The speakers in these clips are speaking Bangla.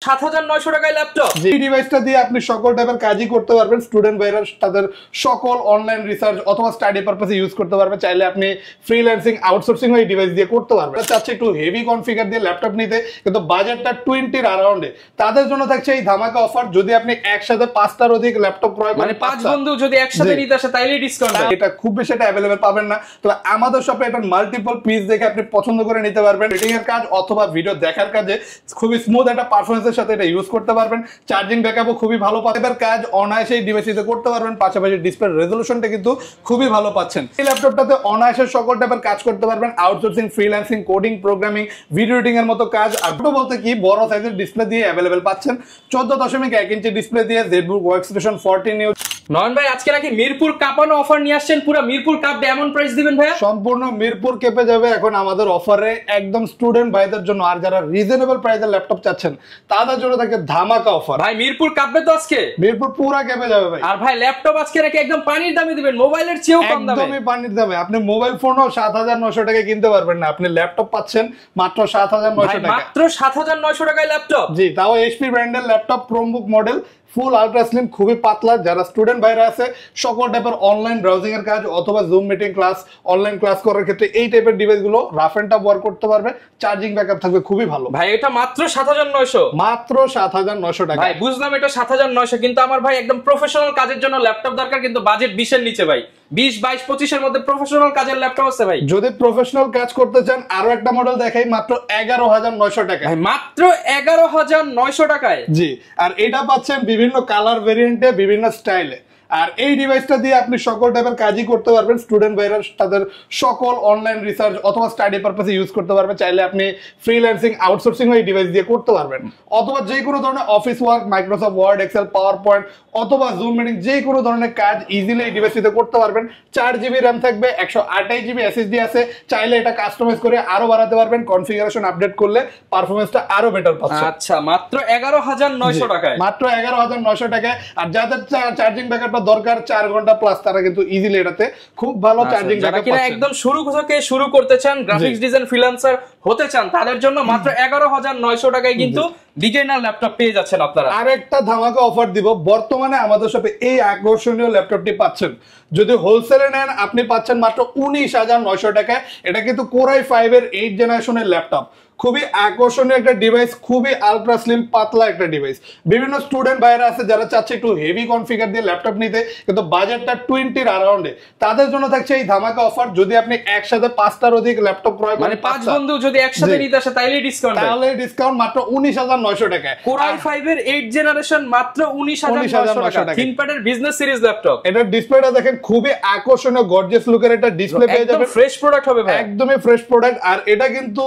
7900 টাকায় ল্যাপটপ। এই ডিভাইসটা দিয়ে আপনি সকল টাইপের কাজই করতে পারবেন। স্টুডেন্ট ভাইরা তাদের সকল অনলাইন রিসার্চ অথবা স্টাডি পারপাসে ইউজ করতে পারবেন। চাইলে আপনি ফ্রিল্যান্সিং আউটসোর্সিং এই ডিভাইস দিয়ে করতে পারবেন। চাচ্ছি একটু হেভি কনফিগার দিয়ে ল্যাপটপ নিতে, কিন্তু বাজেটটা 20 অ্যারাউন্ডে, তাদের জন্য থাকছে এই ধামাকা অফার। যদি আপনি একসাথে 5টার অধিক ল্যাপটপ ক্রয় করেন, মানে 5 বন্ধু যদি একসাথে নিতে আসে তাইলে ডিসকাউন্ট। এটা খুব বেশি এটা अवेलेबल পাবেন না। তো আমাদের শপে এটা মাল্টিপল পিস দেখে আপনি পছন্দ করে নিতে পারবেন। এডিটিং এর কাজ অথবা ভিডিও দেখার কাজে খুবই স্মুথ একটা পারফরম্যান্সের সাথে এটা ইউজ করতে পারবেন। চার্জিং ব্যাকআপও খুবই ভালো পাবেন। কাজ অনায়াসে এই ডিভাইসে করতে পারবেন। পাশাপাশি ডিসপ্লে রেজোলিউশনটা কিন্তু খুবই ভালো পাচ্ছেন। এই ল্যাপটপটাতে অনায়াসে সকল টাইপের কাজ করতে পারবেন। Outsourcing, freelancing, coding, programming, video editing এর মতো কাজ। আর বলতে কি বড় সাইজের ডিসপ্লে দিয়ে अवेलेबल পাচ্ছেন। 14.1 ইঞ্চি ডিসপ্লে দিয়ে ZBook ওয়ার্কস্টেশন 14 নিউ। নয়ন ভাই আজকে নাকি মিরপুর কাপানো অফার নিয়ে আসছেন, পুরো মিরপুর কাপ এমন প্রাইস দিবেন ভাইয়া? সম্পূর্ণ মিরপুর কেঁপে যাবে এখন আমাদের অফারে, একদম স্টুডেন্ট ভাইদের জন্য। আর যারা রিজনেবল প্রাইসের ল্যাপটপ চাচ্ছেন তাদের জন্য থাকে ধামাকা অফার। ভাই মিরপুর কাপবে তো আজকে? মিরপুর পুরো কেঁপে যাবে ভাই। আর ভাই ল্যাপটপ আজকে নাকি একদম পানির দামে দিবেন, মোবাইলের চেয়েও কম দামে। একদমই পানির দামে। আপনি মোবাইল ফোনও 7900 টাকায় কিনতে পারবেন না, আপনি ল্যাপটপ পাচ্ছেন মাত্র 7900 টাকা। মাত্র 7900 টাকায় ল্যাপটপ? জি, তাও এইচপি ব্র্যান্ডের ল্যাপটপ, ক্রোমবুক মডেল, ফুল আলট্রা স্লিম, খুবই পাতলা। যারা স্টুডেন্ট ভাইরা আছে সকল টাইপের অনলাইন ব্রাউজিং এর কাজ অথবা Zoom meeting class, online class করার ক্ষেত্রে এই টাইপের ডিভাইস গুলো রাফ এন্ড টাফ ওয়ার্ক করতে পারবে। চার্জিং ব্যাকআপ থাকবে খুবই ভালো। ভাই এটা মাত্র 7900? মাত্র 7900 টাকা। ভাই বুঝলাম এটা 7900, কিন্তু আমার ভাই একদম প্রফেশনাল কাজের জন্য ল্যাপটপ দরকার, কিন্তু বাজেট 20 এর নিচে ভাই। 20, 22, 25 এর মধ্যে প্রফেশনাল কাজের ল্যাপটপ আছে ভাই? যদি প্রফেশনাল কাজ করতে চান আরো একটা মডেল দেখাই, মাত্র 11900 টাকা। ভাই মাত্র 11900 টাকায়? জি, আর এটা পাচ্ছেন বিভিন্ন কালার ভেরিয়েন্টে, বিভিন্ন স্টাইলে। আর এই ডিভাইসটা দিয়ে আপনি সকল টাইপের কাজই করতে পারবেন। স্টুডেন্ট ভাইরা তাদের সকল অনলাইন রিসার্চ অথবা স্টাডি পারপাসে ইউজ করতে পারবেন। চাইলে আপনি ফ্রিল্যান্সিং আউটসোর্সিং এই ডিভাইস দিয়ে করতে পারবেন, অথবা যে কোনো ধরনের office work, Microsoft Word, Excel, PowerPoint অথবা জুম মিটিং যে কোনো ধরনের কাজ ইজিলি এই ডিভাইসটিতে করতে পারবেন। 4GB র্যাম থাকবে, 128GB এসএসডি আছে। চাইলে এটা কাস্টমাইজ করে আরো বাড়াতে পারবেন, কনফিগারেশন আপডেট করলে পারফরম্যান্সটা আরো বেটার পাচ্ছেন। আচ্ছা, মাত্র 11900 টাকায়? মাত্র 11900 টাকায়। আর যাদের চার্জিং ব্যাকআপটা দরকার 4 ঘন্টা প্লাস, তারা কিন্তু ইজিলি এটাতে খুব ভালো চার্জিং ব্যাকআপ পাচ্ছেন। যারা একদম শুরু থেকে শুরু করতে চান, গ্রাফিক্স ডিজাইন ফ্রিল্যান্সার হতে চান, তাদের জন্য মাত্র 11900 টাকায় কিন্তু বিগিনার ল্যাপটপ পেয়ে যাচ্ছেন আপনারা। আরেকটা ধামাকা অফার দিব, বর্তমানে আমাদের শপে এই আকর্ষণীয় ল্যাপটপটি পাচ্ছেন। যদি হোলসেলে নেন আপনি পাচ্ছেন মাত্র 19900 টাকায়। এটা কিন্তু Core i5 এর 8th জেনারেশনের ল্যাপটপ। খুবই আকর্ষণীয় একটা ডিভাইস, খুবই আলট্রা স্লিম পাতলা একটা ডিভাইস। বিভিন্ন স্টুডেন্ট ভাইরা আছে যারা চাচ্ছে একটু হেভি কনফিগার দিয়ে ল্যাপটপ নিতে, কিন্তু বাজেটটা 20 অ্যারাউন্ডে, তাদের জন্য থাকছে এই ধামাকা অফার। যদি আপনি একসাথে 5টার অধিক ল্যাপটপ ক্রয় করেন, মানে 5 বন্ধু যদি একসাথে নিতে আসে তাইলে ডিসকাউন্ট, তাহলে ডিসকাউন্ট মাত্র 19900 টাকায়। Core i5 এর 8th জেনারেশন মাত্র 19900 টাকা। থিংকপ্যাডের বিজনেস সিরিজ ল্যাপটপ। এটার ডিসপ্লেটা দেখেন, খুবই আকর্ষণীয় গর্জিয়াস লুকের একটা ডিসপ্লে পেয়ে যাবেন। ফ্রেশ প্রোডাক্ট হবে ভাই, একদমই ফ্রেশ প্রোডাক্ট। আর এটা কিন্তু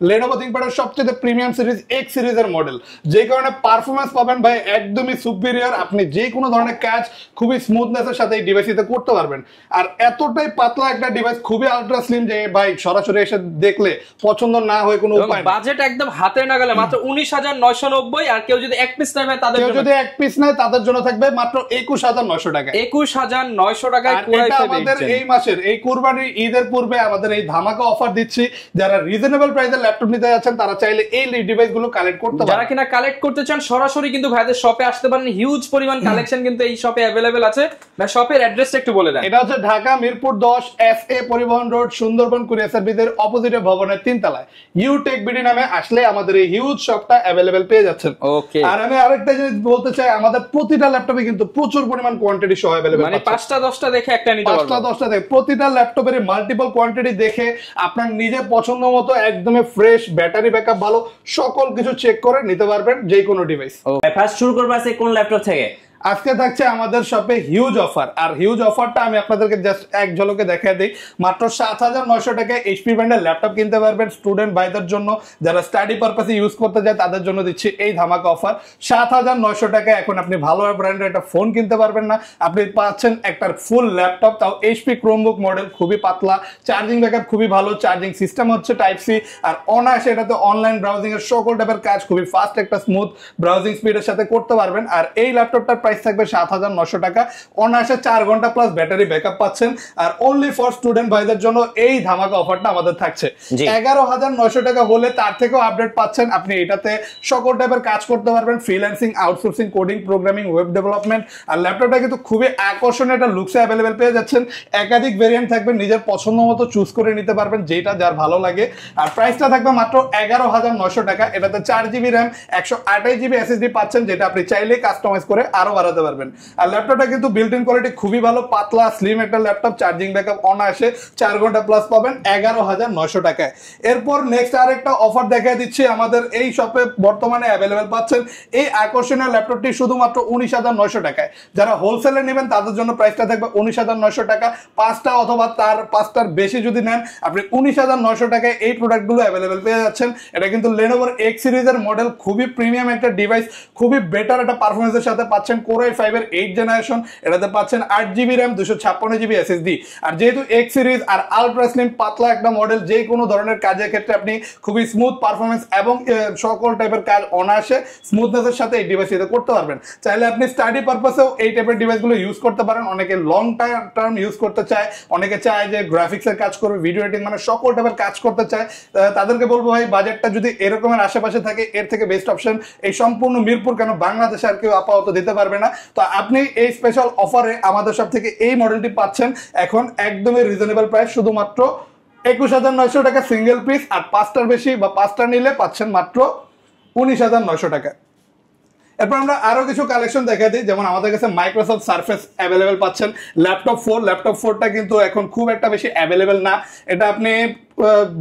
Lenovo ThinkPad সবচেয়ে প্রিমিয়াম সিরিজ X সিরিজের মডেল, যে কারণে পারফরম্যান্স পাবেন ভাই একদমই সুপিরিয়র। আপনি যে কোনো ধরনের কাজ খুবই স্মুথনেসের সাথে এই ডিভাইসটিতে করতে পারবেন। আর এতটাই পাতলা একটা ডিভাইস, খুবই আলট্রা স্লিম, যে ভাই সরাসরি এসে দেখলে পছন্দ না হয় কোনো উপায় নেই। বাজেট একদম হাতে না গেলে মাত্র 19990। আর কেউ যদি এক পিস নেয় তাদের জন্য, কেউ যদি এক পিস নেয় তাদের জন্য থাকবে মাত্র 21900 টাকা। 21900 টাকায় এটা আমাদের এই মাসের এই কুরবানির ঈদের পূর্বে আমাদের এই ধামাকা অফার দিচ্ছি। যারা রিজনেবল প্রাইসে ল্যাপটপ নিতে যাচ্ছেন তারা চাইলে এই ডিভাইসগুলো কালেক্ট করতে পারেন। যারা কিনা কালেক্ট করতে চান সরাসরি কিন্তু ভাইদের শপে আসতে পারেন। হিউজ পরিমাণ কালেকশন কিন্তু এই শপে अवेलेबल আছে। ভাই শপের অ্যাড্রেসটা একটু বলে দেন। এটা হচ্ছে ঢাকা মিরপুর 10 FA পরিবহন রোড, সুন্দরবন কুরিয়ার সার্ভিসের অপোজিটে ভবনের 3 তলায় ইউটেক বিডি নামে আসলে আমাদের এই হিউজ শপটা अवेलेबल পেয়ে যাচ্ছেন। ওকে। আর আমি আরেকটা জিনিস বলতে চাই, আমাদের প্রতিটা ল্যাপটপে কিন্তু প্রচুর পরিমাণ কোয়ান্টিটি সহ अवेलेबल, মানে 5টা 10টা দেখে একটা নিতে পারবেন। 5টা 10টা দেখে প্রতিটা ল্যাপটপের মাল্টিপল কোয়ান্টিটি দেখে আপনার নিজের পছন্দ মতো একদমই ফ্রেশ, ব্যাটারি ব্যাকআপ ভালো, সকল কিছু চেক করে নিতে পারবেন যে কোনো ডিভাইস। ফার্স্ট শুরু করব আছে কোন ল্যাপটপ থেকে? আজকে থাকছে আমাদের শপে হিউজ অফার। আর হিউজ অফারটা আমি আপনাদেরকে জাস্ট এক ঝলকে দেখিয়ে দিই। মাত্র 7900 টাকায় এইচপি ব্র্যান্ডের ল্যাপটপ কিনতে পারবেন। স্টুডেন্ট ভাইদের জন্য, যারা স্টাডি পারপাসে ইউজ করতে যায় তাদের জন্য দিচ্ছি এই ধামাকা অফার। 7900 টাকায় এখন আপনি ভালো ব্র্যান্ডের একটা ফোন কিনতে পারবেন না, আপনি পাচ্ছেন একটা ফুল ল্যাপটপ, তাও এইচপি ক্রোমবুক মডেল, খুবই পাতলা, চার্জিং ব্যাকআপ খুবই ভালো, চার্জিং সিস্টেম হচ্ছে টাইপ সি। আর অনায়াসে এটাতে অনলাইন ব্রাউজিং এর সকল টাইপের কাজ খুবই ফাস্ট, একটা স্মুথ ব্রাউজিং স্পিডের সাথে করতে পারবেন। আর এই ল্যাপটপটার প্রাইস থাকবে 7,900 টাকা। অনায়াসে 4 ঘন্টা প্লাস ব্যাটারি ব্যাকআপ পাচ্ছেন। আর অনলি ফর স্টুডেন্ট ভাইদের জন্য এই ধামাকা অফারটা আমাদের থাকছে। 11,900 টাকা হলে তার থেকেও আপডেট পাচ্ছেন। আপনি এটাতে সকল টাইপের কাজ করতে পারবেন, freelancing, outsourcing, coding, programming, web development. আর ল্যাপটপটা কিন্তু খুবই আকর্ষণীয় একটা লুকসে অ্যাভেলেবেল পেয়ে যাচ্ছেন। একাধিক ভেরিয়েন্ট থাকবে, নিজের পছন্দ মতো চুজ করে নিতে পারবেন যেটা যার ভালো লাগে। আর প্রাইসটা থাকবে মাত্র 11,900 টাকা। এটাতে 4GB র্যাম, 128GB SSD পাচ্ছেন, যেটা আপনি চাইলেই কাস্টমাইজ করে আরো বাড়াতে পারবেন। আর ল্যাপটপটা কিন্তু বিল্ট ইন কোয়ালিটি খুবই ভালো, পাতলা স্লিম একটা ল্যাপটপ। চার্জিং ব্যাকআপ অনায়াসে 4 ঘন্টা প্লাস পাবেন 11,900 টাকায়। এরপর নেক্সট আরেকটা অফার দেখাই দিচ্ছি। আমাদের এই শপে বর্তমানে অ্যাভেলেবেল পাচ্ছেন এই আকর্ষণীয় ল্যাপটপটি শুধুমাত্র 19,900 টাকায়। যারা হোলসেলে নেবেন তাদের জন্য প্রাইসটা থাকবে 19,900 টাকা। 5টা অথবা তার 5টার বেশি যদি নেন আপনি 19,900 টাকায় এই প্রোডাক্টগুলো অ্যাভেলেবেল পেয়ে যাচ্ছেন। এটা কিন্তু Lenovo X সিরিজের মডেল, খুবই প্রিমিয়াম একটা ডিভাইস, খুবই বেটার একটা পারফরমেন্সের সাথে পাচ্ছেন। Core i5 এর 8th জেনারেশন, এটাতে পাচ্ছেন 8GB র্যাম, 256GB SSD। আর যেহেতু X সিরিজ আর আলট্রা স্লিম পাতলা একটা মডেল, যে কোনো ধরনের কাজের ক্ষেত্রে আপনি খুবই স্মুথ পারফরমেন্স এবং সকল টাইপের কাজ অনায়াসে স্মুথনেসের সাথে এই ডিভাইসটিতে করতে পারবেন। চাইলে আপনি স্টাডি পারপাসেও এই টাইপের ডিভাইসগুলো ইউজ করতে পারেন। অনেকে লং টার্ম ইউজ করতে চায়, অনেকে চায় যে গ্রাফিক্সের কাজ করবে, ভিডিও এডিটিং, মানে সকল টাইপের কাজ করতে চায়। তাদেরকে বলবো ভাই, বাজেটটা যদি এরকমের আশেপাশে থাকে, এর থেকে বেস্ট অপশন এই সম্পূর্ণ মিরপুর কেন, বাংলাদেশে আর কেউ আপাতত দিতে পারবে না। তো আপনি এই স্পেশাল অফারে আমাদের সব থেকে এই মডেলটি পাচ্ছেন এখন একদমই রিজনেবল প্রাইস, শুধুমাত্র 21,900 টাকা সিঙ্গেল পিস। আর 5টার বেশি বা 5টা নিলে পাচ্ছেন মাত্র 19,900 টাকা। এরপর আমরা আরো কিছু কালেকশন দেখা দিই, যেমন আমাদের কাছে মাইক্রোসফট সারফেস অ্যাভেলেবেল পাচ্ছেন। ল্যাপটপ 4টা কিন্তু এখন খুব একটা বেশি অ্যাভেলেবেল না। এটা আপনি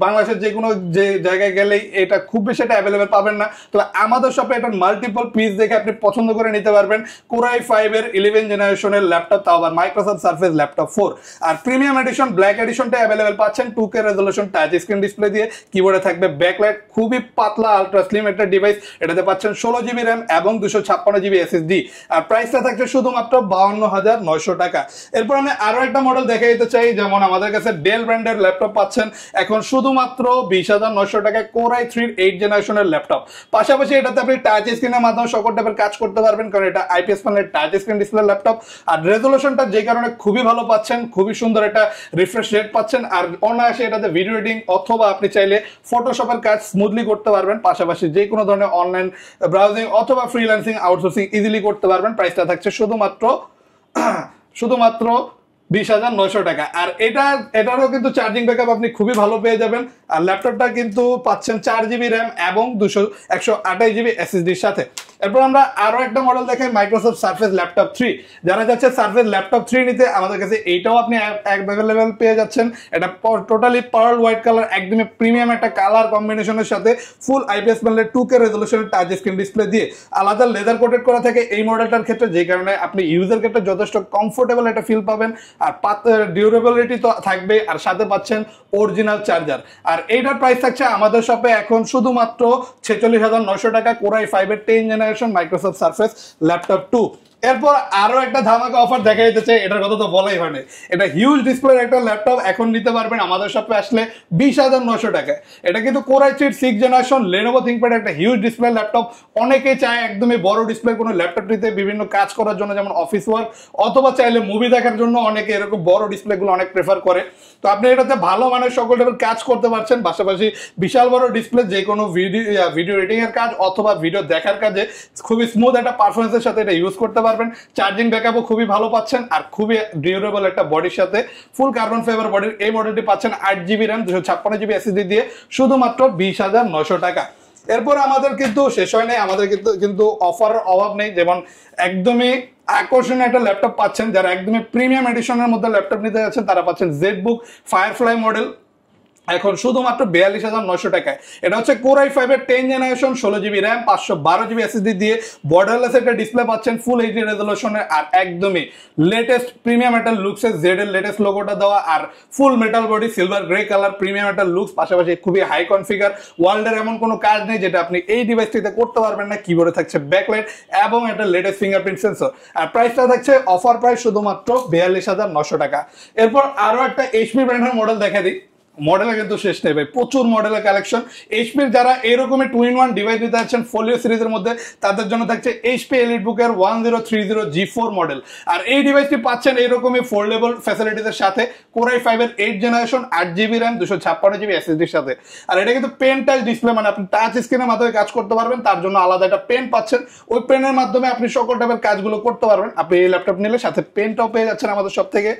বাংলাদেশের যে কোনো যে জায়গায় গেলেই এটা খুব বেশি এটা অ্যাভেলেবেল পাবেন না। তবে আমাদের শপে এটা মাল্টিপল পিস দেখে আপনি পছন্দ করে নিতে পারবেন। Core i5 এর 11th জেনারেশনের ল্যাপটপ, তাও আবার মাইক্রোসফট সারফেস ল্যাপটপ 4। আর প্রিমিয়াম এডিশন ব্ল্যাক এডিশনটা অ্যাভেলেবেল পাচ্ছেন 2K resolution touch screen display দিয়ে। কিবোর্ডে থাকবে ব্যাকলাইট, খুবই পাতলা আলট্রা স্লিম একটা ডিভাইস। এটাতে পাচ্ছেন 16GB র্যাম এবং 256GB SSD। আর প্রাইসটা থাকছে শুধুমাত্র 52,900 টাকা। এরপর আমি আরো একটা মডেল দেখাই দিতে চাই, যেমন আমাদের কাছে ডেল ব্র্যান্ডের ল্যাপটপ পাচ্ছেন এখন শুধুমাত্র 20,900 টাকায়। Core i3 8th জেনারেশনের ল্যাপটপ। পাশাপাশি এটাতে আপনি টাচ স্ক্রিনের মাধ্যমে সকল টাইপের কাজ করতে পারবেন, কারণ এটা IPS প্যানেলের টাচ স্ক্রিন ডিসপ্লে ল্যাপটপ। আর রেজোলিউশনটা যে কারণে খুবই ভালো পাচ্ছেন, খুবই সুন্দর একটা রিফ্রেশ রেট পাচ্ছেন। আর অনায়াসে এটাতে ভিডিও এডিটিং অথবা আপনি চাইলে ফটোশপের কাজ স্মুথলি করতে পারবেন। পাশাপাশি যে কোনো ধরনের অনলাইন ব্রাউজিং অথবা ফ্রিল্যান্সিং, আউটসোর্সিং ইজিলি করতে পারবেন। প্রাইসটা থাকছে শুধুমাত্র 20,900 টাকা। আর এটারও কিন্তু চার্জিং ব্যাকআপ আপনি খুবই ভালো পেয়ে যাবেন। আর ল্যাপটপটা কিন্তু পাচ্ছেন 4GB র্যাম এবং 128GB SSDর সাথে। এরপর আমরা আরো একটা মডেল দেখাই, মাইক্রোসফট সারফেস ল্যাপটপ 3। যারা যাচ্ছে সারফেস ল্যাপটপ 3 নিতে, আমাদের কাছে এইটাও আপনি অ্যাভেলেবেল পেয়ে যাচ্ছেন। এটা টোটালি পার্ল হোয়াইট কালার, একদমই প্রিমিয়াম একটা কালার কম্বিনেশনের সাথে ফুল IPS প্যানেলের 2K রেজোলিউশনের টাচ স্ক্রিন ডিসপ্লে দিয়ে আলাদা লেদার কোটেড করা থাকে এই মডেলটার ক্ষেত্রে, যে কারণে আপনি ইউজার ক্ষেত্রে যথেষ্ট কমফোর্টেবল একটা ফিল পাবেন। আর ডিউরেবিলিটি তো থাকবে, আর সাথে পাচ্ছেন অরিজিনাল চার্জার। আর এইটার প্রাইস থাকছে আমাদের শপে এখন শুধুমাত্র 46,900 টাকা। Core i5 এর 10th generation Microsoft surface laptop 2। এরপর আরো একটা ধামাকা অফার দেখা যেতে চাই, এটার কথা তো বলাই হয় না। এটা হিউজ ডিসপ্লের একটা ল্যাপটপ, এখন নিতে পারবেন আমাদের শপে আসলে 20,900 টাকায়। এটা কিন্তু Core i3 6th generation Lenovo ThinkPad একটা হিউজ ডিসপ্লে ল্যাপটপ। অনেকে চায় একদমই বড় ডিসপ্লে কোনো ল্যাপটপ নিতে, বিভিন্ন কাজ করার জন্য, যেমন অফিস ওয়ার্ক অথবা চাইলে মুভি দেখার জন্য অনেকে এরকম বড় ডিসপ্লেগুলো অনেক প্রেফার করে। তো আপনি এটাতে ভালো মানের সকল টাইপের কাজ করতে পারছেন। পাশাপাশি বিশাল বড় ডিসপ্লে, যে কোনো ভিডিও এডিটিং এর কাজ অথবা ভিডিও দেখার কাজে খুবই স্মুথ একটা পারফরমেন্সের সাথে এটা ইউজ করতে পারবেন। চার্জিং ব্যাকআপও খুবই ভালো পাচ্ছেন। আর খুবই ডিউরেবল একটা বডির সাথে ফুল কার্বন ফাইবার বডির এই মডেলটি পাচ্ছেন 8GB র্যাম, 256GB SSD দিয়ে শুধুমাত্র 20,900 টাকা। এরপর আমাদের কিন্তু শেষ হয় নাই, আমাদের কিন্তু অফার অভাব নেই। যেমন একদমই আকর্ষণীয় একটা ল্যাপটপ পাচ্ছেন, যারা একদমই প্রিমিয়াম এডিশনের মধ্যে ল্যাপটপ নিতে যাচ্ছেন তারা পাচ্ছেন ZBook Firefly মডেল এখন শুধুমাত্র 42,900 টাকায়। এটা হচ্ছে Core i5 এর 10th generation 16GB RAM 512GB SSD দিয়ে বর্ডারলেস একটা ডিসপ্লে পাচ্ছেন, ফুল HD রেজোলিউশনের। আর একদমই লেটেস্ট প্রিমিয়াম একটা লুকসে জেড এর লেটেস্ট লোগোটা দেওয়া, আর full metal body, silver grey colour, premium একটা লুকস। পাশাপাশি খুবই হাই কনফিগার। ওয়ার্ল্ডের এমন কোনো কাজ নেই যেটা আপনি এই ডিভাইসটিতে করতে পারবেন না। কিবোর্ডে থাকছে ব্যাকলাইট এবং একটা লেটেস্ট ফিঙ্গারপ্রিন্ট সেন্সর। আর প্রাইসটা থাকছে অফার প্রাইস শুধুমাত্র 42,900 টাকা। এরপর আরো একটা HP ব্র্যান্ডের মডেল দেখা দিই। মডেলে কিন্তু শেষ নেই ভাই, প্রচুর মডেলের কালেকশন। এইচপির যারা এরকমের 2-in-1 ডিভাইস নিতে যাচ্ছেন ফোলিও সিরিজের মধ্যে, তাদের জন্য থাকছে এইচপি এলিটবুকের 1030 G4 মডেল। আর এই ডিভাইসটি পাচ্ছেন এইরকমই ফোল্ডেবল ফ্যাসিলিটিসের সাথে, কোরাই 5-এর 8th generation, 8GB RAM, 256GB SSDর সাথে। আর এটা কিন্তু পেন টাচ ডিসপ্লে, মানে আপনি টাচ স্ক্রিনের মাধ্যমে কাজ করতে পারবেন, তার জন্য আলাদা একটা পেন পাচ্ছেন। ওই পেনের মাধ্যমে আপনি সকল টাইপের কাজগুলো করতে পারবেন। আপনি এই ল্যাপটপ নিলে সাথে পেনটাও পেয়ে যাচ্ছেন আমাদের সব থেকে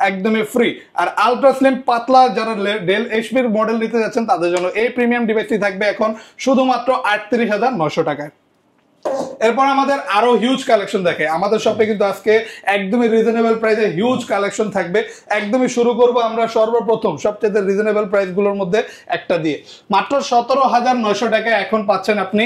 একদমই ফ্রি। আর আলট্রা স্লিম পাতলা যারা ডেল এইচপির মডেল নিতে যাচ্ছেন তাদের জন্য এই প্রিমিয়াম ডিভাইসটি থাকবে এখন শুধুমাত্র 38,900 টাকায়। এরপর আমাদের আরো হিউজ কালেকশন দেখে আমাদের শপে কিন্তু আজকে একদমই রিজনেবল প্রাইসে হিউজ কালেকশন থাকবে। একদমই শুরু করব আমরা সর্বপ্রথম সবচেয়ে রিজনেবল প্রাইস গুলোর মধ্যে একটা দিয়ে। মাত্র 17,900 টাকায় এখন পাচ্ছেন আপনি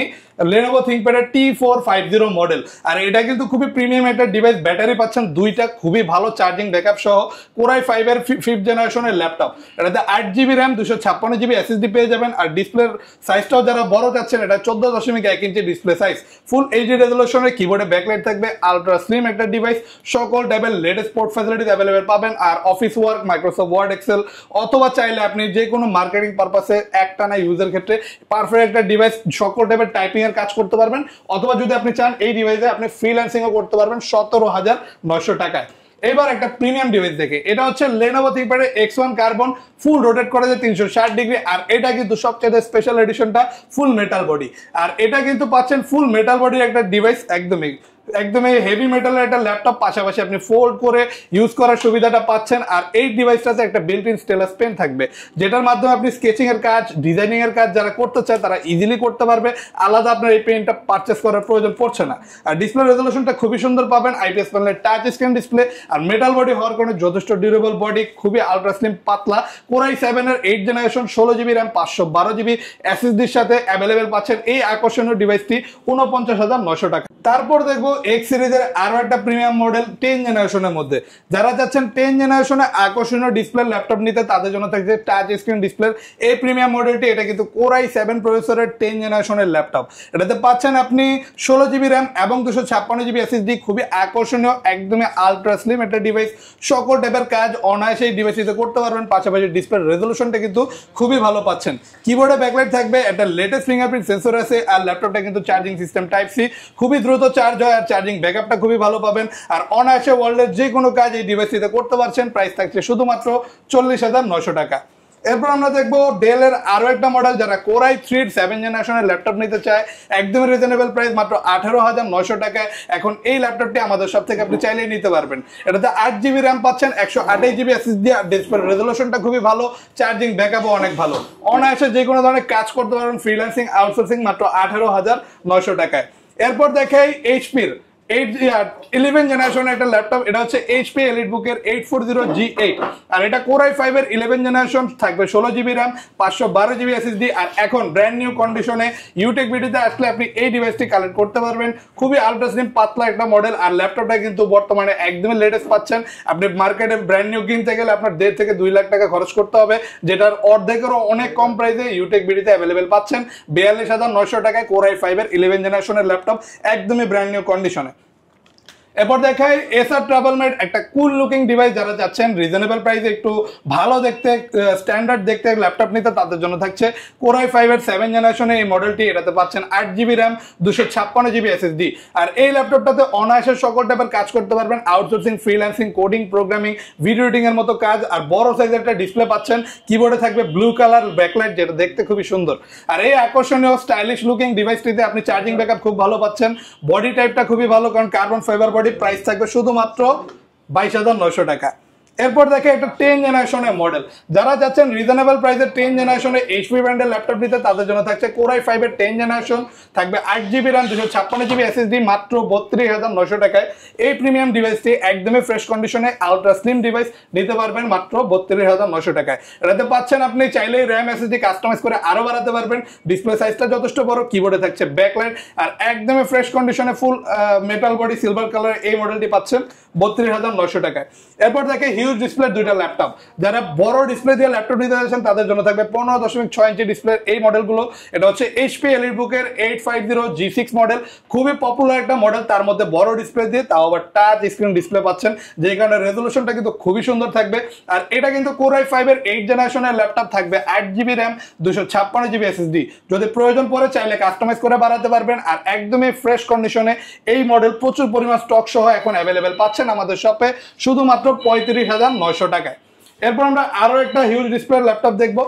Lenovo ThinkPad এর T450 মডেল। আর এটা কিন্তু খুবই প্রিমিয়াম একটা ডিভাইস, ব্যাটারি পাচ্ছেন দুইটা, খুবই ভালো চার্জিং ব্যাকআপ সহ, কোরাই 5-এর 5th জেনারেশনের ল্যাপটপ। এটাতে 8GB RAM, 256GB SSD পেয়ে যাবেন। আর ডিসপ্লের সাইজটাও যারা বড় চাচ্ছেন, এটা 14.1 inch display size, full HD রেজোলিউশনের, কিবোর্ডে ব্যাকলাইট থাকবে, আলট্রা স্লিম একটা ডিভাইস, সকল টাইপের লেটেস্ট পোর্ট ফ্যাসিলিটিস অ্যাভেলেবেল পাবেন। আর office work, Microsoft Word, Excel, অথবা চাইলে আপনি যে কোনো মার্কেটিং পারপাসে একটানা ইউজের ক্ষেত্রে পারফেক্ট একটা ডিভাইস, সকল টাইপের টাইপিং এর কাজ করতে পারবেন। অথবা যদি আপনি চান এই ডিভাইসে আপনি ফ্রিল্যান্সিংও করতে পারবেন 17,900 টাকায়। এবার একটা প্রিমিয়াম ডিভাইস দেখে, এটা হচ্ছে Lenovo ThinkPad X1 কার্বন, ফুল রোটেট করা যায় 360 ডিগ্রি। আর এটা কিন্তু সবচেয়ে স্পেশাল এডিশনটা ফুল মেটাল বডি। আর এটা কিন্তু পাচ্ছেন ফুল মেটাল বডির একটা ডিভাইস, একদমই হেভি মেটালের একটা ল্যাপটপ, পাশাপাশি আপনি ফোল্ড করে ইউজ করার সুবিধাটা পাচ্ছেন। আর এই ডিভাইসটাতে একটা বিল্ট ইন স্টেলাস পেন থাকবে, যেটার মাধ্যমে আপনি স্কেচিং এর কাজ, ডিজাইনিং এর কাজ যারা করতে চায় তারা ইজিলি করতে পারবে, আলাদা আপনার এই পেনটা পারচেস করার প্রয়োজন পড়ছে না। আর ডিসপ্লে রেজোলিউশনটা খুবই সুন্দর পাবেন, IPS প্যানেলের টাচ স্ক্রিন ডিসপ্লে। আর মেটাল বডি হওয়ার কারণে যথেষ্ট ডিউরেবল বডি, খুবই আলট্রা স্লিম পাতলা, কোরাই 7-এর 8th generation, 16GB RAM, 512GB SSDর সাথে অ্যাভেলেবেল পাচ্ছেন এই আকর্ষণীয় ডিভাইসটি 49,900 টাকা। তারপর দেখবো এক্স সিরিজের আরো একটা প্রিমিয়াম মডেল 10th জেনারেশনের মধ্যে। যারা যাচ্ছেন 10th জেনারেশনে আকর্ষণীয় ডিসপ্লে ল্যাপটপ নিতে, তাদের জন্য থাকছে টাচ স্ক্রিন ডিসপ্লে এই প্রিমিয়াম মডেলটি। এটা কিন্তু কোরাই 7 প্রসেসরের 10th জেনারেশনের ল্যাপটপ। এটাতে পাচ্ছেন আপনি 16GB RAM এবং 256GB SSD, খুবই আকর্ষণীয়, একদমই আলট্রা স্লিম একটা ডিভাইস, সকল টাইপের কাজ অনায়াসে এই ডিভাইসটিতে করতে পারবেন। পাশাপাশি ডিসপ্লে রেজোলিউশনটা কিন্তু খুবই ভালো পাচ্ছেন, কিবোর্ডে ব্যাকলাইট থাকবে, একটা লেটেস্ট ফিঙ্গারপ্রিন্ট সেন্সর আছে। আর ল্যাপটপটা কিন্তু চার্জিং সিস্টেম টাইপ সি, খুবই দ্রুত চার্জ হয়, আর চার্জিং ব্যাকআপটা খুবই ভালো পাবেন। আর অনায়াসে ওয়ার্ল্ডের যে কোনো কাজ এই ডিভাইসটিতে করতে পারছেন। প্রাইস থাকছে শুধুমাত্র 40,900 টাকা। এরপর আমরা দেখবো ডেলের আরো একটা মডেল, যারা কোরাই 3 7th জেনারেশনের ল্যাপটপ নিতে চায়, একদমই রিজনেবল প্রাইস, মাত্র 18,900 টাকায় এখন এই ল্যাপটপটি আমাদের সব থেকে আপনি চাইলেই নিতে পারবেন। এটাতে 8GB RAM পাচ্ছেন, 128GB SSD, আর ডিসপ্লে রেজোলিউশনটা খুবই ভালো, চার্জিং ব্যাকআপও অনেক ভালো, অনায়াসে যে কোনো ধরনের কাজ করতে পারবেন, ফ্রিল্যান্সিং, আউটসোর্সিং, মাত্র 18,900 টাকায়। এরপর দেখাই এইচপির 11th জেনারেশনের একটা ল্যাপটপ, এটা হচ্ছে HP এলিটবুকের 840 G8। আর এটা কোরাই 5-এর 11th জেনারেশন, থাকবে 16GB RAM, 512GB SSD। আর এখন ব্র্যান্ড নিউ কন্ডিশনে ইউটেক ভিডিওতে আসলে আপনি এই ডিভাইসটি কালেক্ট করতে পারবেন, খুবই আলট্রা স্লিম পাতলা একটা মডেল। আর ল্যাপটপটা কিন্তু বর্তমানে একদমই লেটেস্ট পাচ্ছেন। আপনি মার্কেটে ব্র্যান্ড নিউ কিনতে গেলে আপনার 1.5 থেকে 2 লাখ টাকা খরচ করতে হবে, যেটার অর্ধেকেরও অনেক কম প্রাইসে ইউটেক ভিডিওতে অ্যাভেলেবেল পাচ্ছেন 42,900 টাকায় কোরাই 5-এর 11th জেনারেশনের ল্যাপটপ, একদমই ব্র্যান্ড নিউ কন্ডিশনে। এরপর দেখাই এসার ট্রাভেলমেট, একটা কুল লুকিং ডিভাইস। যারা যাচ্ছেন রিজনেবল প্রাইসে একটু ভালো দেখতে, স্ট্যান্ডার্ড দেখতে ল্যাপটপ নিতে, তাদের জন্য থাকছে কোরাই 5-এর 7th জেনারেশনে এই মডেলটি। এটাতে পাচ্ছেন 8GB RAM, 256GB SSD। আর এই ল্যাপটপটাতে অনায়াসে সকল টাইপের কাজ করতে পারবেন, outsourcing, freelancing, coding, programming, video editing এর মতো কাজ। আর বড় সাইজের একটা ডিসপ্লে পাচ্ছেন, কিবোর্ডে থাকবে ব্লু কালার ব্যাকলাইট, যেটা দেখতে খুবই সুন্দর। আর এই আকর্ষণীয় স্টাইলিশ লুকিং ডিভাইসটিতে আপনি চার্জিং ব্যাকআপ খুব ভালো পাচ্ছেন, বডি টাইপটা খুবই ভালো, কারণ কার্বন ফাইবার বডি। প্রাইস থাকবে শুধুমাত্র 22,900 টাকা। এরপর দেখে একটা 10th জেনারেশনের মডেল, যারা যাচ্ছেন রিজনেবল প্রাইসে 10th জেনারেশনের এইচপি ব্র্যান্ডের ল্যাপটপ নিতে, তাদের জন্য থাকছে কোরাই 5-এর 10th জেনারেশন, থাকবে 8GB RAM, 256GB SSD, মাত্র 32,900 টাকায়। এই প্রিমিয়াম ডিভাইসটি একদমই ফ্রেশ কন্ডিশনে আলট্রা স্লিম ডিভাইস নিতে পারবেন মাত্র 32,900 টাকায়। এটাতে পাচ্ছেন আপনি চাইলেই RAM SSD কাস্টমাইজ করে আরো বাড়াতে পারবেন, ডিসপ্লে সাইজটা যথেষ্ট বড়, কিবোর্ডে থাকছে ব্যাকলাইট। আর একদমই ফ্রেশ কন্ডিশনে ফুল মেটাল বডি সিলভার কালার এই মডেলটি পাচ্ছেন 32,900 টাকায়। এরপর দেখে হিউজ ডিসপ্লে দুইটা ল্যাপটপ। যারা বড় ডিসপ্লে দিয়ে ল্যাপটপ নিতে যাচ্ছেন তাদের জন্য থাকবে 15.6 ইঞ্চি ডিসপ্লে এই মডেলগুলো। এটা হচ্ছে এইচপি এলিটবুকের 850 G6 মডেল, খুবই পপুলার একটা মডেল, তার মধ্যে বড় ডিসপ্লে দিয়ে, তাও আবার টাচ স্ক্রিন ডিসপ্লে পাচ্ছেন, যে কারণে রেজলিউশনটা কিন্তু খুবই সুন্দর থাকবে। আর এটা কিন্তু Core i5 এর 8 জেনারেশনের ল্যাপটপ, থাকবে 8GB RAM 256GB SSD, যদি প্রয়োজন পড়ে চাইলে কাস্টমাইজ করে বাড়াতে পারবেন। আর একদমই ফ্রেশ কন্ডিশনে এই মডেল প্রচুর পরিমাণ স্টক সহ এখন অ্যাভেলেবেল পাচ্ছেন আমাদের শপে শুধুমাত্র 35,900 টাকায়। এরপর আমরা আরো একটা হিউজ ডিসপ্লে ল্যাপটপ দেখবো।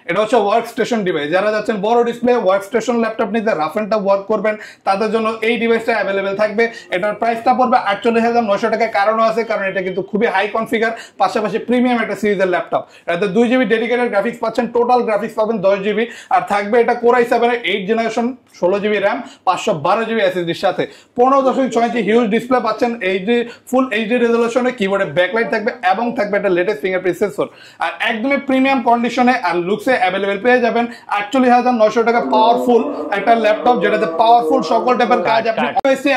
এটা হচ্ছে ওয়ার্ক স্টেশন ডিভাইস। যারা যাচ্ছেন বড় ডিসপ্লে ওয়ার্ক স্টেশন ল্যাপটপ নিতে, রাফ এন্ড টাফ ওয়ার্ক করবেন, তাদের জন্য এই ডিভাইসটা অ্যাভেলেবেল থাকবে। এটার প্রাইসটা পড়বে 48,900 টাকা। কারণও আছে, কারণ এটা কিন্তু খুবই হাই কনফিগার, পাশাপাশি প্রিমিয়াম একটা সিরিজের ল্যাপটপ। এটাতে 2GB ডেডিকেটেড গ্রাফিক্স পাচ্ছেন, টোটাল গ্রাফিক্স পাবেন 10GB, আর থাকবে এটা Core i7 এর 8 generation 16GB RAM 512GB SSD এর সাথে। 15.6 ইঞ্চি হিউজ ডিসপ্লে পাচ্ছেন, ফুল এইচডি রেজলিউশনে, কিবোর্ডে ব্যাকলাইট থাকবে এবং থাকবে একটা লেটেস্ট ফিঙ্গারপ্রিন্ট সেন্সর। আর একদমই প্রিমিয়াম কন্ডিশনে আর লুকসে অ্যাভেলেবেল পেয়ে যাবেন 48,900 টাকা পাওয়ারফুল একটা ল্যাপটপ, যেটাতে পাওয়ারফুল সকল টাইপের কাজ আপনি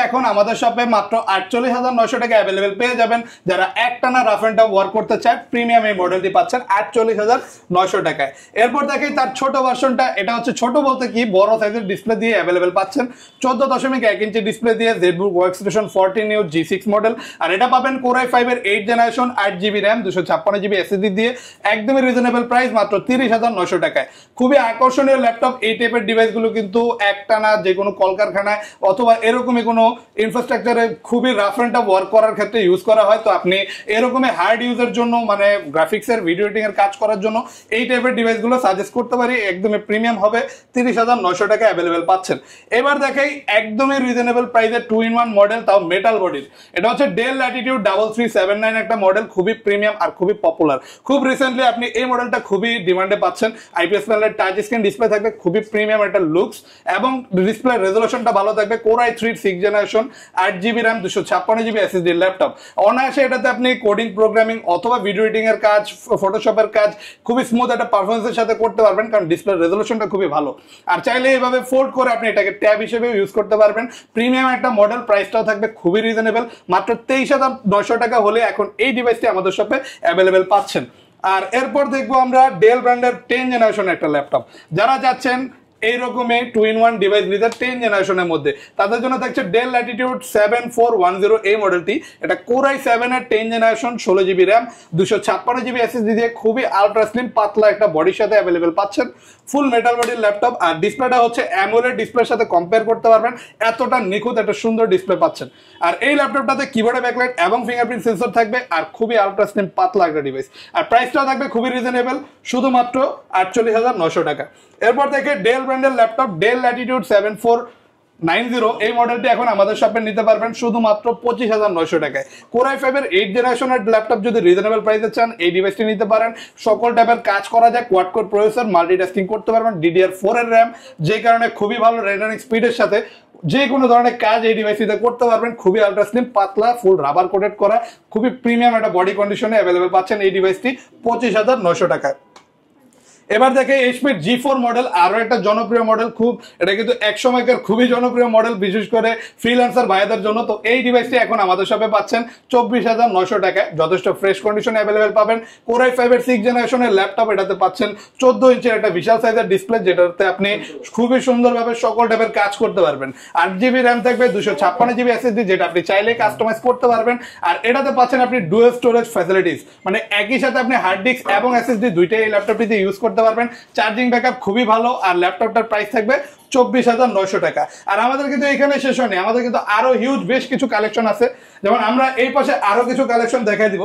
এখন আমাদের শপে মাত্র 48,900 টাকা অ্যাভেলেবেল পেয়ে যাবেন। যারা একটানা রাফ এন্ড টাফ ওয়ার্ক করতে চায়, প্রিমিয়াম এই মডেলটি পাচ্ছেন 48,900 টাকায়। এরপর দেখেন তার ছোট ভার্সনটা। এটা হচ্ছে ছোট বলতে কি, বড় সাইজের ডিসপ্লে দিয়ে অ্যাভেলেবেল পাচ্ছেন, 14.1 ইঞ্চি ডিসপ্লে দিয়ে ZBook Workstation 14U G6 model. আর এটা পাবেন Core i5 এর 8 generation 8GB RAM 256GB SSD দিয়ে, একদমই রিজনেবল প্রাইস মাত্র 30,900 টাকায়। খুবই আকর্ষণীয় ল্যাপটপ। এই টাইপের ডিভাইসগুলো কিন্তু একটানা যে কোনো কলকারখানায় অথবা এরকমই কোনো ইনফ্রাস্ট্রাকচারে খুবই রাফ এন্ড টাফ ওয়ার্ক করার ক্ষেত্রে ইউজ করা হয়। তো আপনি এরকমই হার্ড ইউজের জন্য, মানে গ্রাফিক্সের ভিডিও এডিটিং এর কাজ করার জন্য এই টাইপের ডিভাইসগুলো সাজেস্ট করতে পারি। একদমই প্রিমিয়াম হবে, 30,900 টাকা অ্যাভেলেবেল পাচ্ছেন। এবার দেখাই একদমই রিজনেবল প্রাইসে 2-in-1 মডেল, তাও মেটাল বডির। এটা হচ্ছে Dell Latitude 3379 একটা মডেল, খুবই প্রিমিয়াম আর খুবই পপুলার। খুব রিসেন্টলি আপনি এই মডেলটা খুবই ডিমান্ডে পাচ্ছেন। IPS প্যানেলের টাচ স্ক্রিন ডিসপ্লে থাকবে, খুবই প্রিমিয়াম একটা লুকস, এবং ডিসপ্লে রেজলিউশনটা ভালো থাকবে। Core i3 6 generation 8GB RAM 256GB SSD laptop. অনায়াসে এটাতে আপনি কোডিং, প্রোগ্রামিং অথবা ভিডিও এডিটিং এর কাজ, ফটোশপের কাজ খুবই স্মুথ একটা পারফরমেন্সের সাথে করতে পারবেন, কারণ ডিসপ্লে রেজলিউশনটা খুবই ভালো। আর চাইলে এইভাবে ফোল্ড করে আপনি এটাকে ট্যাব হিসেবে ইউজ করতে পারবেন। প্রিমিয়াম একটা মডেল, প্রাইসটাও থাকবে খুবই রিজনেবল, মাত্র 23,900 টাকা হলে এখন এই ডিভাইসটি আমাদের শপে অ্যাভেলেবেল পাচ্ছেন। আর এরপর দেখবো আমরা ডেল ব্র্যান্ডের 10 জেনারেশনের একটা ল্যাপটপ। যারা যাচ্ছেন এইরকমই 2-in-1 ডিভাইস নিতে 10 জেনারেশনের মধ্যে, তাদের জন্য থাকছে Dell Latitude 7410 এই মডেলটি। এটা Core i7 এর 10 generation 16GB RAM 256GB SSD দিয়ে খুবই আলট্রা স্লিম পাতলা একটা বডির সাথে অ্যাভেলেবেল পাচ্ছেন। ফুল মেটাল বডির ল্যাপটপ, আর ডিসপ্লেটা হচ্ছে অ্যামোলেড ডিসপ্লের সাথে কম্পেয়ার করতে পারবেন, এতটা নিখুঁত একটা সুন্দর ডিসপ্লে পাচ্ছেন। আর এই ল্যাপটপটাতে কিবোর্ডে ব্যাকলাইট এবং ফিঙ্গারপ্রিন্ট সেন্সর থাকবে, আর খুবই আলট্রা স্লিম পাতলা একটা ডিভাইস। আর প্রাইসটাও থাকবে খুবই রিজনেবল, শুধুমাত্র 48,900 টাকা। এরপর থেকে ডেল ব্র্যান্ডের ল্যাপটপ Dell Latitude 7490 এই মডেলটি এখন আমাদের শপে নিতে পারবেন শুধুমাত্র 25,900 টাকায়। Core i5 এর 8 জেনারেশনের ল্যাপটপ যদি রিজনেবল প্রাইসে চান, এই ডিভাইসটি নিতে পারেন। সকল টাইপের কাজ করা যায়, কোয়াড কোর প্রসেসর, মাল্টিটাস্কিং করতে পারবেন, DDR4 এর RAM, যে কারণে খুবই ভালো রেন্ডারিং স্পিডের সাথে যে কোনো ধরনের কাজ এই ডিভাইসটিতে করতে পারবেন। খুবই আলট্রা স্লিম পাতলা, ফুল রাবার কোটেড করা, খুবই প্রিমিয়াম একটা বডি কন্ডিশনে অ্যাভেলেবেল পাচ্ছেন এই ডিভাইসটি 25,900 টাকায়। এবার দেখে HP G4 মডেল, আরো একটা জনপ্রিয় মডেল। এটা কিন্তু এক সময়কার খুবই জনপ্রিয় মডেল, বিশেষ করে ফ্রিল্যান্সার ভাইদের জন্য। তো এই ডিভাইসটি এখন আমাদের শপে পাচ্ছেন 24,900 টাকায়, যথেষ্ট ফ্রেশ কন্ডিশনে অ্যাভেলেবেল পাবেন। Core i5 এর 6 জেনারেশনের ল্যাপটপ, এটাতে পাচ্ছেন 14 ইঞ্চির একটা বিশাল সাইজের ডিসপ্লে, যেটাতে আপনি খুবই সুন্দরভাবে সকল টাইপের কাজ করতে পারবেন। 8GB RAM থাকবে, 256GB SSD, যেটা আপনি চাইলে কাস্টমাইজ করতে পারবেন। আর এটাতে পাচ্ছেন আপনি ডুয়াল স্টোরেজ ফ্যাসিলিটিস, মানে একই সাথে আপনি হার্ড ডিস্ক এবং SSD দুইটাই এই ল্যাপটপটিতে ইউজ করতে পারবেন। চার্জিং ব্যাকআপ খুবই ভালো। আর ল্যাপটপটার প্রাইস থাকবে 24,900 টাকা। আর আমাদের কিন্তু এখানে শেষ হয়নি, আমাদের কিন্তু আরো হিউজ বেশ কিছু কালেকশন আছে। যেমন আমরা এই পাশে আরো কিছু কালেকশন দেখাই দিব।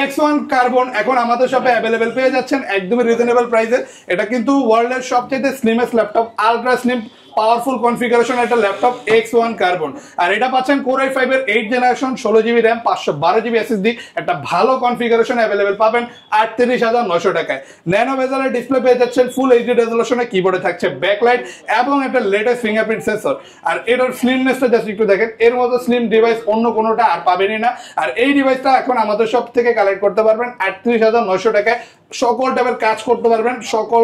X1 কার্বন এখন আমাদের শপে অ্যাভেলেবেল পেয়ে যাচ্ছেন একদমই রিজনেবল প্রাইসে। এটা কিন্তু ওয়ার্ল্ডের সবচেয়ে slimmest laptop, ultra slim powerful configuration একটা ল্যাপটপ X1 কার্বন। আর এটা পাচ্ছেন Core i5 এর 8 generation 16GB RAM 512GB SSD, একটা ভালো কনফিগারেশন অ্যাভেলেবেল পাবেন 38,900 টাকায়। ন্যানো বেজেলের ডিসপ্লে পেয়ে যাচ্ছেন, ফুল এইচডি রেজলিউশনে, কিবোর্ডে থাকছে ব্যাকলাইট এবং একটা লেটেস্ট ফিঙ্গারপ্রিন্ট সেন্সর। আর এটার স্লিমনেসটা জাস্ট একটু দেখেন, এর মতো স্লিম ডিভাইস অন্য কোনোটা আর পাবেনই না। আর এই ডিভাইসটা এখন আমাদের সব থেকে কালেক্ট করতে পারবেন 38,900 টাকায়, সকল টাইপের কাজ করতে পারবেন সকল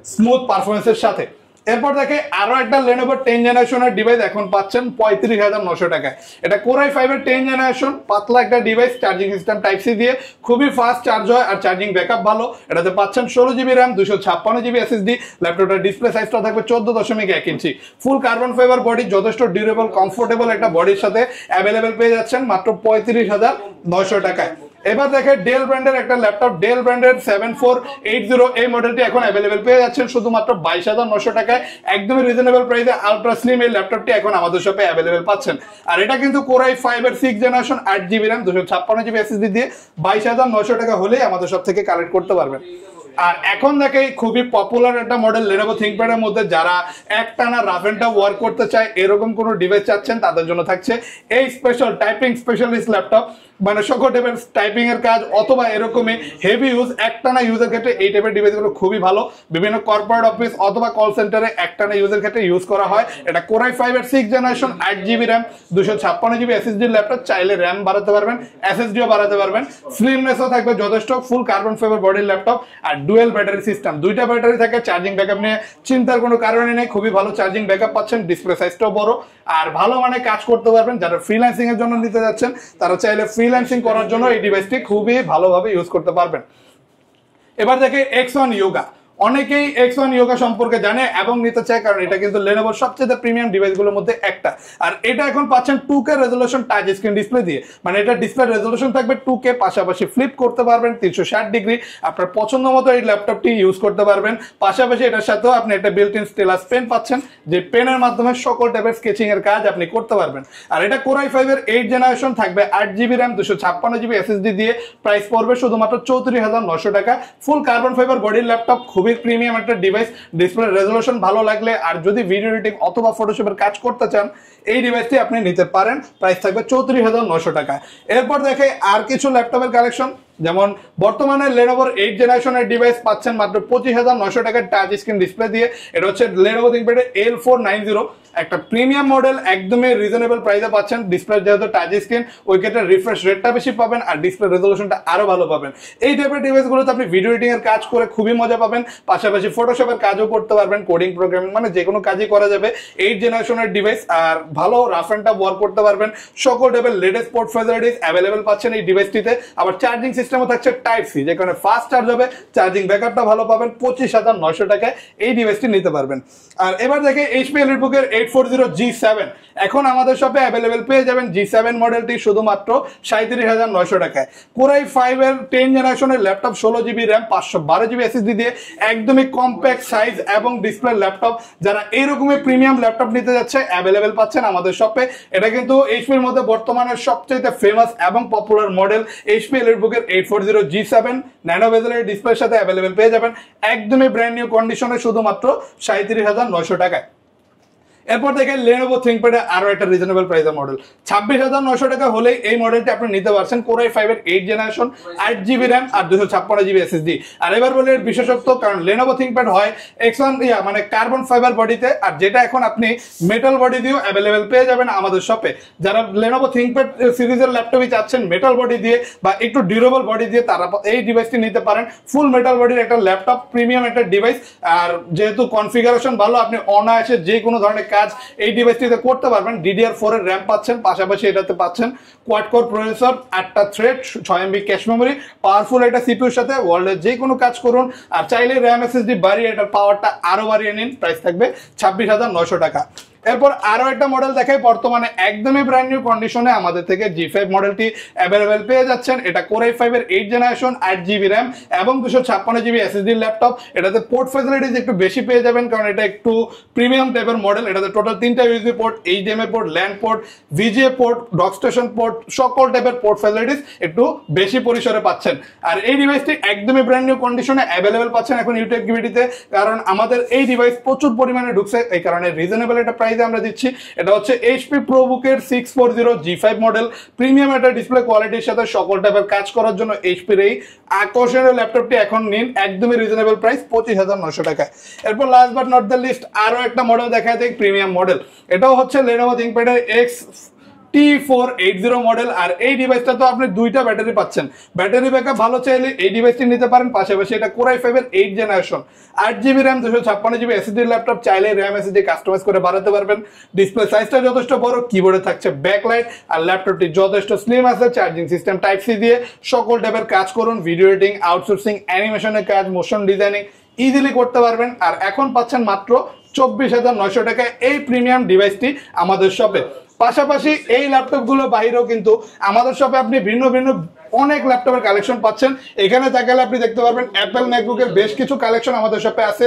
স্মুথ পারফরমেন্সের সাথে। এরপর দেখে আরো একটা Lenovo 10 জেনারেশনের ডিভাইস এখন পাচ্ছেন 35,900 টাকায়। এটা Core i5 এর 10 জেনারেশন, পাতলা একটা device, charging system type C দিয়ে খুবই ফাস্ট চার্জ হয় আর চার্জিং ব্যাকআপ ভালো। এটাতে পাচ্ছেন 16GB RAM, 256GB SSD। ল্যাপটপটার display সাইজটা থাকবে 14.1 ইঞ্চি। ফুল কার্বন ফাইবার বডি, যথেষ্ট ডিউরেবল কমফোর্টেবল একটা বডির সাথে অ্যাভেলেবেল পেয়ে যাচ্ছেন মাত্র 35,900 টাকায়। এবার দেখে ডেল ব্র্যান্ডের একটা ল্যাপটপ, ডেল ব্র্যান্ডের 7480 এই মডেলটি এখন অ্যাভেলেবেল পেয়ে যাচ্ছেন শুধুমাত্র 22,900 টাকায়। একদমই রিজনেবল প্রাইসে আলট্রা স্লিম এই ল্যাপটপটি এখন আমাদের শপে অ্যাভেলেবেল পাচ্ছেন। আর এটা কিন্তু Core i5 এর 6 generation, 8GB RAM, 256GB SSD দিয়ে 22,900 টাকা হলেই আমাদের শপ থেকে কালেক্ট করতে পারবেন। আর এখন দেখে খুবই পপুলার একটা মডেল Lenovo ThinkPad এর মধ্যে, যারা একটানা রাফ এন্ড টাফ ওয়ার্ক করতে চায়, এরকম কোনো ডিভাইস চাচ্ছেন তাদের জন্য থাকছে এই স্পেশাল টাইপিং স্পেশালিস্ট ল্যাপটপ। মানে সকল টাইপের টাইপিং এর কাজ অথবা এরকমই হেভি ইউজ, একটানা ইউজের ক্ষেত্রে এই টাইপের ডিভাইসগুলো খুবই ভালো। বিভিন্ন কর্পোরেট অফিস অথবা কল সেন্টারে একটানা ইউজের ক্ষেত্রে ইউজ করা হয়। এটা Core i5 এর 6 generation, 8GB RAM, 256GB SSD laptop. চাইলে র্যাম বাড়াতে পারবেন, SSDও বাড়াতে পারবেন, স্লিমনেসও থাকবে যথেষ্ট, ফুল কার্বন ফাইবার বডির ল্যাপটপ আর ডুয়েল ব্যাটারি সিস্টেম, দুইটা ব্যাটারি থাকে। চার্জিং ব্যাকআপ নিয়ে চিন্তার কোনো কারণই নেই, খুবই ভালো চার্জিং ব্যাকআপ পাচ্ছেন। ডিসপ্লে সাইজটাও বড় আর ভালো মানে কাজ করতে পারবেন। যারা ফ্রিল্যান্সিং এর জন্য নিতে যাচ্ছেন তারা চাইলে ফ্রিল্যান্সিং করার জন্য এই ডিভাইসটি খুবই ভালোভাবে ইউজ করতে পারবেন। এবার দেখে X1 Yoga। অনেকেই X1 Yoga সম্পর্কে জানে এবং নিতে চায়, কারণ এটা কিন্তু Lenovo সবচেয়ে প্রিমিয়াম ডিভাইসগুলোর মধ্যে একটা। আর এটা এখন পাচ্ছেন 2K resolution touch screen display দিয়ে। মানে এটা ডিসপ্লে রেজোলিউশন থাকবে 2K, পাশাপাশি ফ্লিপ করতে পারবেন 360 ডিগ্রি। আপনার পছন্দ মতো এই ল্যাপটপটি ইউজ করতে পারবেন। পাশাপাশি এটার সাথেও আপনি একটা বিল্ট ইন স্টেলাস পেন পাচ্ছেন, যে পেনের মাধ্যমে সকল টাইপের স্কেচিং এর কাজ আপনি করতে পারবেন। আর এটা Core i5 এর 8 জেনারেশন, থাকবে 8GB RAM, 256GB SSD দিয়ে। প্রাইস পড়বে শুধুমাত্র 34,900 টাকা। ফুল কার্বন ফাইবার বডির ল্যাপটপ, খুবই প্রিমিয়াম একটা ডিভাইস। ডিসপ্লে রেজোলিউশন ভালো লাগলে আর যদি ভিডিও এডিটিং অথবা ফটোশপের কাজ করতে চান এই ডিভাইসটি আপনি নিতে পারেন। প্রাইস থাকবে 34,900 টাকা। এরপর দেখে আর কিছু ল্যাপটপের কালেকশন, যেমন বর্তমানে Lenovo 8 জেনারেশনের ডিভাইস পাচ্ছেন মাত্র 25,900 টাকার টাচ স্ক্রিন ডিসপ্লে দিয়ে। এটা হচ্ছে Lenovo ThinkPad L490, একটা প্রিমিয়াম মডেল, একদমই রিজনেবল প্রাইসে পাচ্ছেন। ডিসপ্লে যেহেতু টাচ স্ক্রিন, ওই ক্ষেত্রে রিফ্রেশ রেটটা বেশি পাবেন আর ডিসপ্লে রেজোলিউশনটা আরো ভালো পাবেন। এই টাইপের ডিভাইসগুলোতে আপনি ভিডিও এডিটিং এর কাজ করে খুবই মজা পাবেন, পাশাপাশি ফটোশপের কাজও করতে পারবেন, কোডিং প্রোগ্রামিং, মানে যে কোনো কাজই করা যাবে। 8 জেনারেশনের ডিভাইস আর ভালো রাফ এন্ড টাফ ওয়ার্ক করতে পারবেন। সকল টাইপের লেটেস্ট পোর্ট ফ্যাসিলিটিস অ্যাভেলেবেল পাচ্ছেন এই ডিভাইসটিতে। আবার চার্জিং সিস্টেমও থাকছে টাইপ সি, যে কারণে ফাস্ট চার্জ হবে, চার্জিং ব্যাকআপটা ভালো পাবেন। 25,900 টাকায় এই ডিভাইসটি নিতে পারবেন। আর এবার দেখে HP EliteBook এর 840 G7 এখন আমাদের শপে অ্যাভেলেবেল পেয়ে যাবেন। G7 মডেলটি শুধুমাত্র 37,900 টাকায়। Core i5 এর 10 জেনারেশনের laptop, 16GB RAM, 512GB SSD দিয়ে একদমই কম্প্যাক্ট সাইজ এবং ডিসপ্লে ল্যাপটপ। যারা এইরকমই প্রিমিয়াম ল্যাপটপ নিতে যাচ্ছে অ্যাভেলেবেল পাচ্ছেন আমাদের শপে। এটা কিন্তু HP এর মধ্যে বর্তমানে সবচেয়ে ফেমাস এবং পপুলার মডেল HP EliteBook এর 840 G7 ন্যানো বেজেলের ডিসপ্লের সাথে অ্যাভেলেবেল পেয়ে যাবেন একদমই ব্র্যান্ড নিউ কন্ডিশনে শুধুমাত্র 37,900 টাকায়। এরপর দেখে Lenovo ThinkPad এর আরো একটা রিজনেবল প্রাইসের মডেল, 26,900 টাকা হলেই এই মডেলটি আপনি নিতে পারছেন। Core i5 এর 8 জেনারেশন, 8GB RAM আর 256GB SSD। আর এবার বলে এর বিশেষত্ব, কারণ Lenovo ThinkPad হয় X1 মানে কার্বন ফাইবার বডিতে, আর যেটা এখন আপনি মেটাল বডি দিয়েও অ্যাভেলেবেল পেয়ে যাবেন আমাদের শপে। যারা Lenovo ThinkPad সিরিজের ল্যাপটপই চাচ্ছেন মেটাল বডি দিয়ে বা একটু ডিউরেবল বডি দিয়ে, তারা এই ডিভাইসটি নিতে পারেন। ফুল মেটাল বডির একটা ল্যাপটপ, প্রিমিয়াম একটা ডিভাইস। আর যেহেতু কনফিগারেশন ভালো, আপনি অনায়াসে যে কোনো ধরনের কাজ এই ডিভাইসটিতে করতে পারবেন। DDR4 এর RAM পাচ্ছেন, পাশাপাশি এটাতে পাচ্ছেন কোয়াড কোর প্রসেসর, 8টা thread, 6MB cache memory, powerful একটা সিপিইউর সাথে ওয়ার্ল্ডের যে কোনো কাজ করুন। আর চাইলে RAM SSD বাড়িয়ে এটার পাওয়ারটা আরো বাড়িয়ে নিন। প্রাইস থাকবে 26,900 টাকা। এরপর আরো একটা মডেল দেখাই, বর্তমানে একদমই ব্র্যান্ড নিউ কন্ডিশনে আমাদের থেকে G5 মডেলটি অ্যাভেলেবেল পেয়ে যাচ্ছেন। এটা Core i5 এর 8 জেনারেশন, 8GB RAM এবং 256GB SSD ল্যাপটপ। এটাতে পোর্ট ফ্যাসিলিটিস একটু বেশি পেয়ে যাবেন, কারণ এটা একটু প্রিমিয়াম টাইপের মডেল। এটাতে টোটাল 3টা USB port, HDMI port, LAN port, VGA port, dock station port, সকল টাইপের পোর্ট ফ্যাসিলিটিস একটু বেশি পরিসরে পাচ্ছেন। আর এই ডিভাইসটি একদমই ব্র্যান্ড নিউ কন্ডিশনে অ্যাভেলেবেল পাচ্ছেন এখন ইউটিউব গিভিটিতে, কারণ আমাদের এই ডিভাইস প্রচুর পরিমাণে ঢুকছে, এই কারণে রিজনেবল একটা প্রাইসে আমরা দিচ্ছি। এটা হচ্ছে HP ProBook এর 640 G5 মডেল, প্রিমিয়াম একটা ডিসপ্লে কোয়ালিটির সাথে সকল টাইপের কাজ করার জন্য HP এর এই আকর্ষণীয় ল্যাপটপটি এখন নিন একদমই রিজনেবল প্রাইস 25,900 টাকায়। এরপর last but not the least আরো একটা মডেল দেখায় দেই, প্রিমিয়াম মডেল। এটাও হচ্ছে Lenovo ThinkPad এর T480 মডেল। আর এই ডিভাইসটা তো আপনি দুইটা ব্যাটারি পাচ্ছেন, ব্যাটারি ব্যাকআপ ভালো চাইলে এই ডিভাইসটি নিতে পারেন। পাশাপাশি এটা Core i5 এর 8th generation, 8GB RAM 256GB SSD laptop, চাইলে RAM SSD কাস্টমাইজ করে বাড়াতে পারবেন। ডিসপ্লে সাইজটা যথেষ্ট বড়, কিবোর্ডে থাকছে ব্যাকলাইট, আর ল্যাপটপটি যথেষ্ট স্লিম আছে। চার্জিং সিস্টেম টাইপ সি দিয়ে সকল টাইপের কাজ করুন, ভিডিও এডিটিং, আউটসোর্সিং, অ্যানিমেশনের কাজ, মোশন ডিজাইনিং ইজিলি করতে পারবেন। আর এখন পাচ্ছেন মাত্র 24,900 টাকায় এই প্রিমিয়াম ডিভাইসটি আমাদের শপে। পাশাপাশি এই ল্যাপটপগুলো বাইরেও কিন্তু আমাদের শপে আপনি ভিন্ন ভিন্ন অনেক ল্যাপটপের কালেকশন পাচ্ছেন। এখানে তাকালে আপনি দেখতে পারবেন অ্যাপল ম্যাকবুকের বেশ কিছু কালেকশন আমাদের শপে আছে,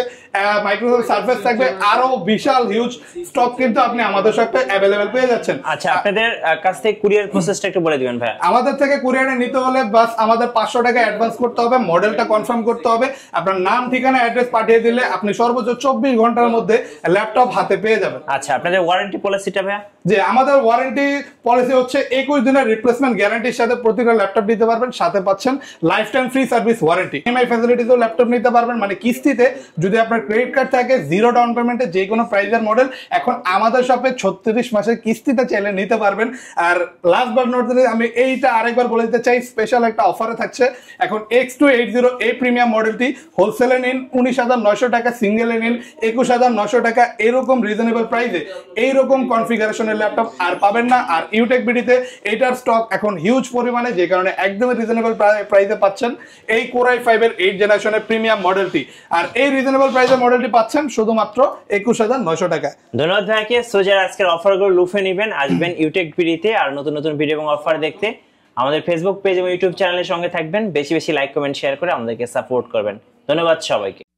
মাইক্রোসফট সার্ফেস থাকবে, আরো বিশাল হিউজ স্টক কিন্তু আপনি আমাদের শপে অ্যাভেলেবেল পেয়ে যাচ্ছেন। আচ্ছা, আপনাদের কাছ থেকে কুরিয়ার প্রসেসটা একটু বলে দিবেন ভাই। আমাদের থেকে কুরিয়ারে নিতে হলে বাস আমাদের 500 টাকা অ্যাডভান্স করতে হবে, মডেলটা কনফার্ম করতে হবে, আপনার নাম, ঠিকানা, অ্যাড্রেস পাঠিয়ে দিলে আপনি সর্বোচ্চ 24 ঘন্টার মধ্যে ল্যাপটপ হাতে পেয়ে যাবেন। আচ্ছা, আপনাদের ওয়ারেন্টি পলিসিটা ভাই? যে আমাদের ওয়ারেন্টি পলিসি হচ্ছে 21 দিনের রিপ্লেসমেন্ট গ্যারান্টির সাথে প্রতিটা ল্যাপটপ নিতে পারবেন, সাথে পাচ্ছেন life time free service warranty. EMI ফ্যাসিলিটিতেও ল্যাপটপ নিতে পারবেন, মানে কিস্তিতে। যদি আপনার ক্রেডিট কার্ড থাকে, জিরো ডাউন পেমেন্টে যে কোনো প্রাইজের মডেল এখন আমাদের শপে 36 মাসের কিস্তিতে চাইলে নিতে পারবেন। আর লাস্ট বাট নট আমি এইটা আরেকবার বলে দিতে চাই, স্পেশাল একটা অফারে থাকছে। এখন X280 এই প্রিমিয়াম মডেলটি হোলসেলে নিন 19,900 টাকা, সিঙ্গেলে নিন 21,900 টাকা। এরকম রিজনেবল প্রাইসে এইরকম কনফিগারেশনের ল্যাপটপ আর পাবেন না। আর ইউটেক বিডিতে এটার স্টক এখন হিউজ পরিমাণে, যে কারণে একদমই রিজনেবল প্রাইসে পাচ্ছেন এই Core i5 এর 8th জেনারেশনের প্রিমিয়াম মডেলটি। আর এই রিজনেবল প্রাইসের মডেলটি পাচ্ছেন শুধুমাত্র 21,900 টাকা। ধন্যবাদ ভাইকে। সো যারা আজকের অফারগুলো লুফে নেবেন, আসবেন ইউটেক বিডিতে আর নতুন নতুন ভিডিও এবং অফার দেখতে আমাদের ফেসবুক পেজ এবং ইউটিউব চ্যানেলের সঙ্গে থাকবেন। বেশি বেশি লাইক, কমেন্ট, শেয়ার করে আমাদেরকে সাপোর্ট করবেন। ধন্যবাদ সবাইকে।